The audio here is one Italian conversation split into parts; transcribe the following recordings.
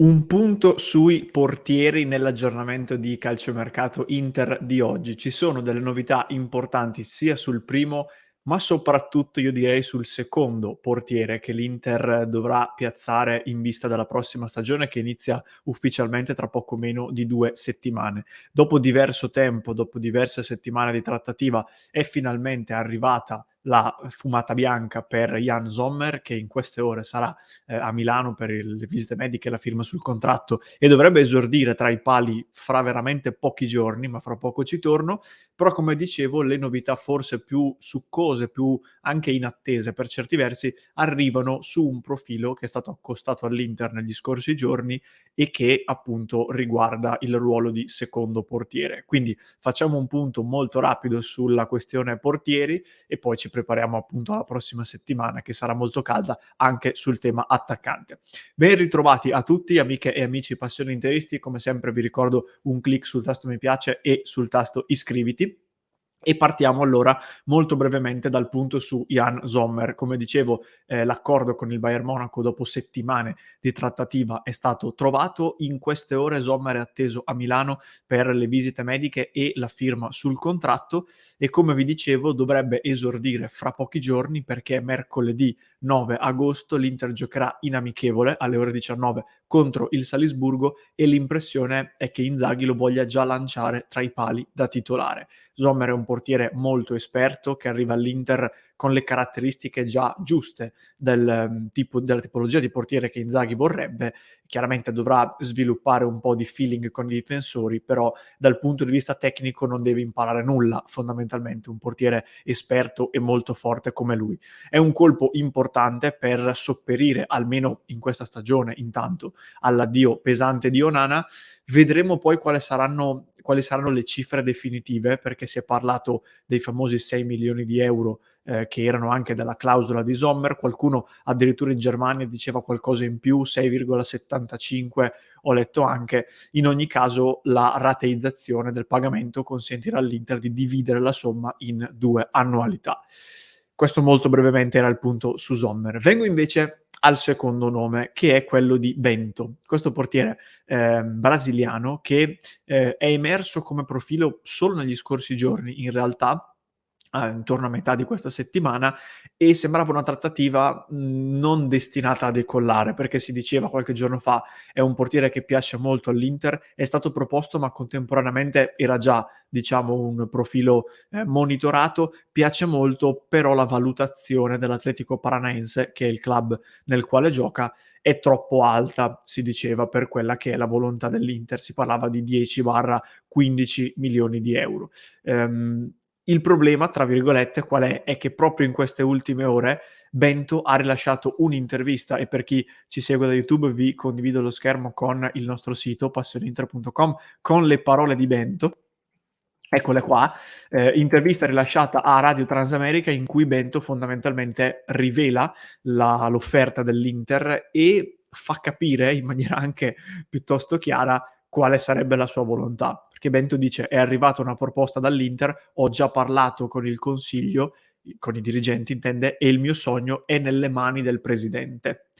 Un punto sui portieri nell'aggiornamento di calciomercato Inter di oggi. Ci sono delle novità importanti sia sul primo, ma soprattutto io direi sul secondo portiere che l'Inter dovrà piazzare in vista della prossima stagione che inizia ufficialmente tra poco meno di 2 settimane. Dopo diverso tempo, dopo diverse settimane di trattativa, è finalmente arrivata la fumata bianca per Jan Sommer, che in queste ore sarà a Milano per le visite mediche e la firma sul contratto e dovrebbe esordire tra i pali fra veramente pochi giorni, ma fra poco ci torno. Però come dicevo le novità forse più succose, più anche inattese per certi versi, arrivano su un profilo che è stato accostato all'Inter negli scorsi giorni e che appunto riguarda il ruolo di secondo portiere. Quindi facciamo un punto molto rapido sulla questione portieri e poi ci prepariamo appunto alla prossima settimana che sarà molto calda anche sul tema attaccante. Ben ritrovati a tutti amiche e amici passioni interisti, come sempre vi ricordo un click sul tasto mi piace e sul tasto iscriviti. E partiamo allora molto brevemente dal punto su Jan Sommer. Come dicevo, l'accordo con il Bayern Monaco dopo settimane di trattativa è stato trovato. In queste ore Sommer è atteso a Milano per le visite mediche e la firma sul contratto e come vi dicevo dovrebbe esordire fra pochi giorni perché mercoledì 9 agosto l'Inter giocherà in amichevole alle ore 19 contro il Salisburgo e l'impressione è che Inzaghi lo voglia già lanciare tra i pali da titolare. Sommer è un portiere molto esperto che arriva all'Inter con le caratteristiche già giuste della tipologia di portiere che Inzaghi vorrebbe. Chiaramente dovrà sviluppare un po' di feeling con i difensori, però dal punto di vista tecnico non deve imparare nulla, fondamentalmente, un portiere esperto e molto forte come lui. È un colpo importante per sopperire, almeno in questa stagione, intanto, all'addio pesante di Onana. Vedremo poi quali saranno le cifre definitive, perché si è parlato dei famosi 6 milioni di euro che erano anche della clausola di Sommer, qualcuno addirittura in Germania diceva qualcosa in più, 6,75 ho letto anche. In ogni caso la rateizzazione del pagamento consentirà all'Inter di dividere la somma in 2 annualità. Questo molto brevemente era il punto su Sommer. Vengo invece al secondo nome, che è quello di Bento, questo portiere brasiliano che è emerso come profilo solo negli scorsi giorni, in realtà, intorno a metà di questa settimana, e sembrava una trattativa non destinata a decollare, perché si diceva qualche giorno fa è un portiere che piace molto all'Inter, è stato proposto ma contemporaneamente era già diciamo un profilo monitorato, piace molto, però la valutazione dell'Atletico Paranaense, che è il club nel quale gioca, è troppo alta, si diceva, per quella che è la volontà dell'Inter. Si parlava di 10-15 milioni di euro. Il problema, tra virgolette, qual è? È che proprio in queste ultime ore Bento ha rilasciato un'intervista e per chi ci segue da YouTube vi condivido lo schermo con il nostro sito passioninter.com con le parole di Bento. Eccole qua, intervista rilasciata a Radio Transamerica in cui Bento fondamentalmente rivela l'offerta dell'Inter e fa capire in maniera anche piuttosto chiara quale sarebbe la sua volontà. Perché Bento dice: "È arrivata una proposta dall'Inter, ho già parlato con il consiglio", con i dirigenti intende, "e il mio sogno è nelle mani del presidente".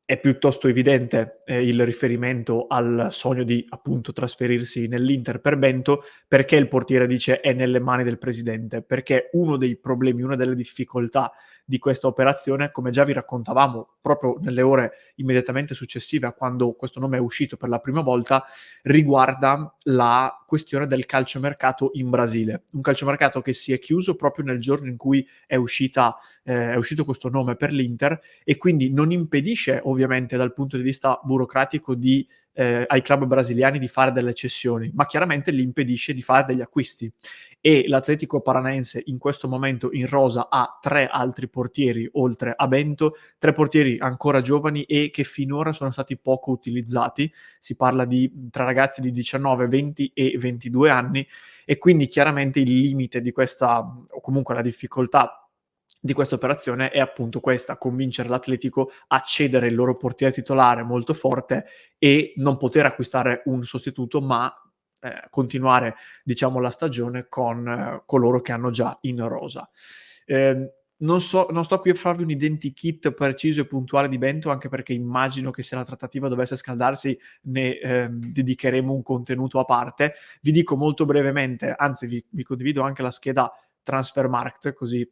È piuttosto evidente, il riferimento al sogno di, appunto, trasferirsi nell'Inter per Bento, perché il portiere dice: "È nelle mani del presidente", perché uno dei problemi, una delle difficoltà di questa operazione, come già vi raccontavamo proprio nelle ore immediatamente successive a quando questo nome è uscito per la prima volta, riguarda la questione del calciomercato in Brasile. Un calciomercato che si è chiuso proprio nel giorno in cui è uscito questo nome per l'Inter e quindi non impedisce ovviamente dal punto di vista burocratico ai club brasiliani di fare delle cessioni, ma chiaramente gli impedisce di fare degli acquisti. E l'Atletico Paranaense in questo momento in rosa ha 3 altri portieri oltre a Bento, 3 portieri ancora giovani e che finora sono stati poco utilizzati. Si parla di 3 ragazzi di 19, 20 e 22 anni e quindi chiaramente il limite di questa o comunque la difficoltà di questa operazione è appunto questa: convincere l'Atletico a cedere il loro portiere titolare molto forte e non poter acquistare un sostituto, ma continuare diciamo la stagione con coloro che hanno già in rosa. Non sto qui a farvi un identikit preciso e puntuale di Bento, anche perché immagino che se la trattativa dovesse scaldarsi ne dedicheremo un contenuto a parte. Vi dico molto brevemente, anzi vi condivido anche la scheda Transfermarkt, così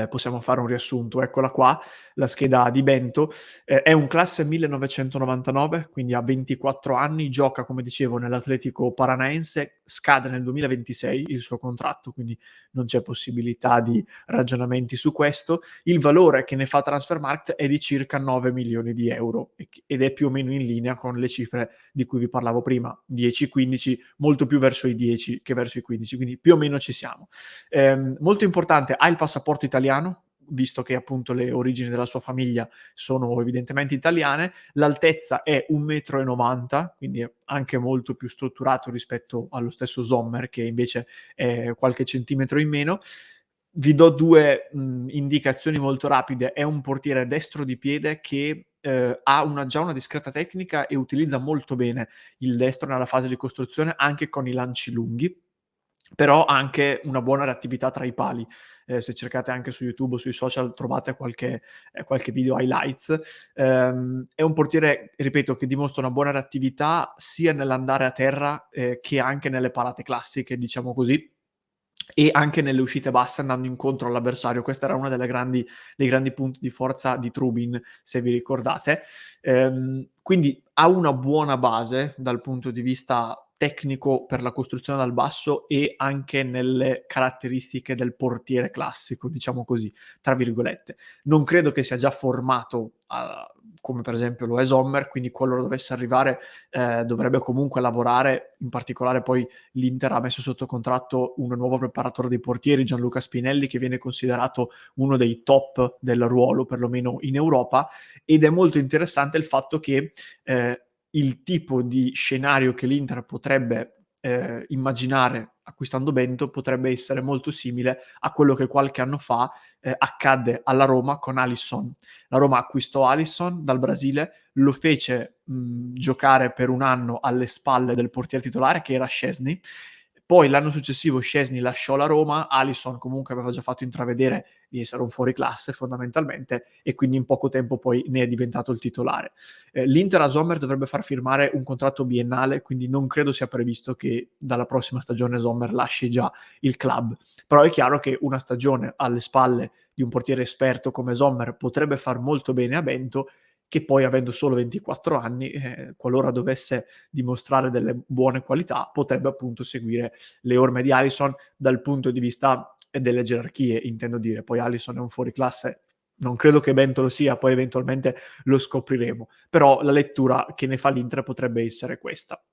possiamo fare un riassunto. Eccola qua, la scheda di Bento. È un classe 1999, quindi ha 24 anni, gioca, come dicevo, nell'Atletico Paranaense, scade nel 2026 il suo contratto, quindi non c'è possibilità di ragionamenti su questo. Il valore che ne fa Transfermarkt è di circa 9 milioni di euro ed è più o meno in linea con le cifre di cui vi parlavo prima, 10-15, molto più verso i 10 che verso i 15, quindi più o meno ci siamo. Molto importante, ha il passaporto italiano, visto che appunto le origini della sua famiglia sono evidentemente italiane, l'altezza è 1,90 m, quindi è anche molto più strutturato rispetto allo stesso Sommer, che invece è qualche centimetro in meno. Vi do due indicazioni molto rapide: è un portiere destro di piede che ha già una discreta tecnica e utilizza molto bene il destro nella fase di costruzione, anche con i lanci lunghi, però ha anche una buona reattività tra i pali. Se cercate anche su YouTube o sui social trovate qualche video highlights. È un portiere, ripeto, che dimostra una buona reattività sia nell'andare a terra che anche nelle parate classiche, diciamo così, e anche nelle uscite basse andando incontro all'avversario. Questa era una dei grandi punti di forza di Trubin, se vi ricordate. Quindi ha una buona base dal punto di vista tecnico per la costruzione dal basso e anche nelle caratteristiche del portiere classico, diciamo così, tra virgolette. Non credo che sia già formato come per esempio lo è Sommer, quindi qualora dovesse arrivare dovrebbe comunque lavorare. In particolare poi l'Inter ha messo sotto contratto un nuovo preparatore dei portieri, Gianluca Spinelli, che viene considerato uno dei top del ruolo, perlomeno in Europa, ed è molto interessante il fatto che il tipo di scenario che l'Inter potrebbe immaginare acquistando Bento potrebbe essere molto simile a quello che qualche anno fa accadde alla Roma con Alisson. La Roma acquistò Alisson dal Brasile, lo fece giocare per un anno alle spalle del portiere titolare, che era Szczęsny. Poi l'anno successivo Szczęsny lasciò la Roma, Alisson comunque aveva già fatto intravedere di essere un fuoriclasse fondamentalmente, e quindi in poco tempo poi ne è diventato il titolare. L'Inter a Sommer dovrebbe far firmare un contratto biennale, quindi non credo sia previsto che dalla prossima stagione Sommer lasci già il club. Però è chiaro che una stagione alle spalle di un portiere esperto come Sommer potrebbe far molto bene a Bento, che poi, avendo solo 24 anni, qualora dovesse dimostrare delle buone qualità, potrebbe appunto seguire le orme di Alisson dal punto di vista delle gerarchie, intendo dire. Poi Alisson è un fuoriclasse, non credo che Bento lo sia, poi eventualmente lo scopriremo, però la lettura che ne fa l'Inter potrebbe essere questa.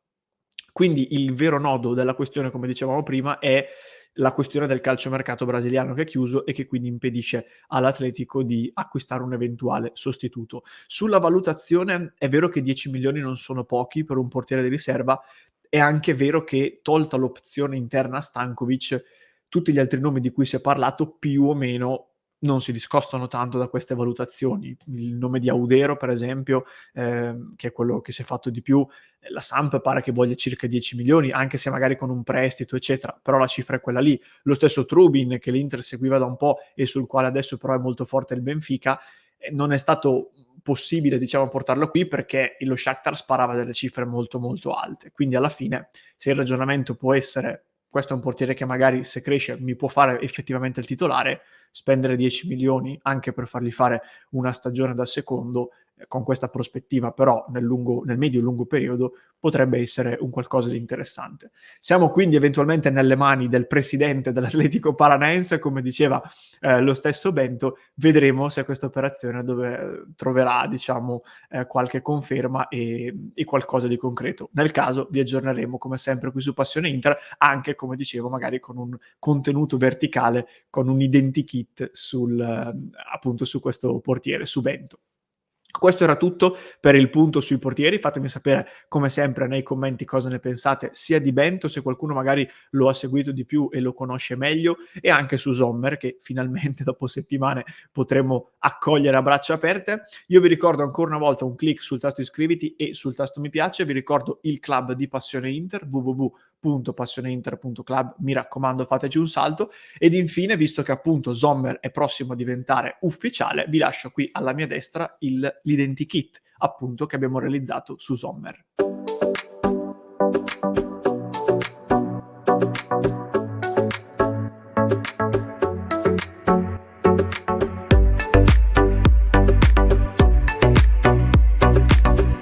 Quindi il vero nodo della questione, come dicevamo prima, è la questione del calciomercato brasiliano, che è chiuso e che quindi impedisce all'Atletico di acquistare un eventuale sostituto. Sulla valutazione è vero che 10 milioni non sono pochi per un portiere di riserva, è anche vero che, tolta l'opzione interna a Stankovic, tutti gli altri nomi di cui si è parlato più o meno non si discostano tanto da queste valutazioni. Il nome di Audero, per esempio, che è quello che si è fatto di più, la Samp pare che voglia circa 10 milioni, anche se magari con un prestito, eccetera, però la cifra è quella lì. Lo stesso Trubin, che l'Inter seguiva da un po' e sul quale adesso però è molto forte il Benfica, non è stato possibile, diciamo, portarlo qui perché lo Shakhtar sparava delle cifre molto molto alte. Quindi alla fine, se il ragionamento può essere: questo è un portiere che magari, se cresce, mi può fare effettivamente il titolare, spendere 10 milioni anche per fargli fare una stagione da secondo, con questa prospettiva però nel medio-lungo periodo, potrebbe essere un qualcosa di interessante. Siamo quindi eventualmente nelle mani del presidente dell'Atletico Paranaense, come diceva lo stesso Bento. Vedremo se questa operazione troverà, diciamo, qualche conferma e qualcosa di concreto. Nel caso vi aggiorneremo come sempre qui su Passione Inter, anche, come dicevo, magari con un contenuto verticale, con un identikit appunto su questo portiere, su Bento. Questo era tutto per il punto sui portieri. Fatemi sapere come sempre nei commenti cosa ne pensate, sia di Bento, se qualcuno magari lo ha seguito di più e lo conosce meglio, e anche su Sommer, che finalmente dopo settimane potremo accogliere a braccia aperte. Io vi ricordo ancora una volta un click sul tasto iscriviti e sul tasto mi piace. Vi ricordo il club di Passione Inter, www www.passioneinter.club, mi raccomando fateci un salto. Ed infine, visto che appunto Sommer è prossimo a diventare ufficiale, vi lascio qui alla mia destra l'identikit appunto che abbiamo realizzato su Sommer.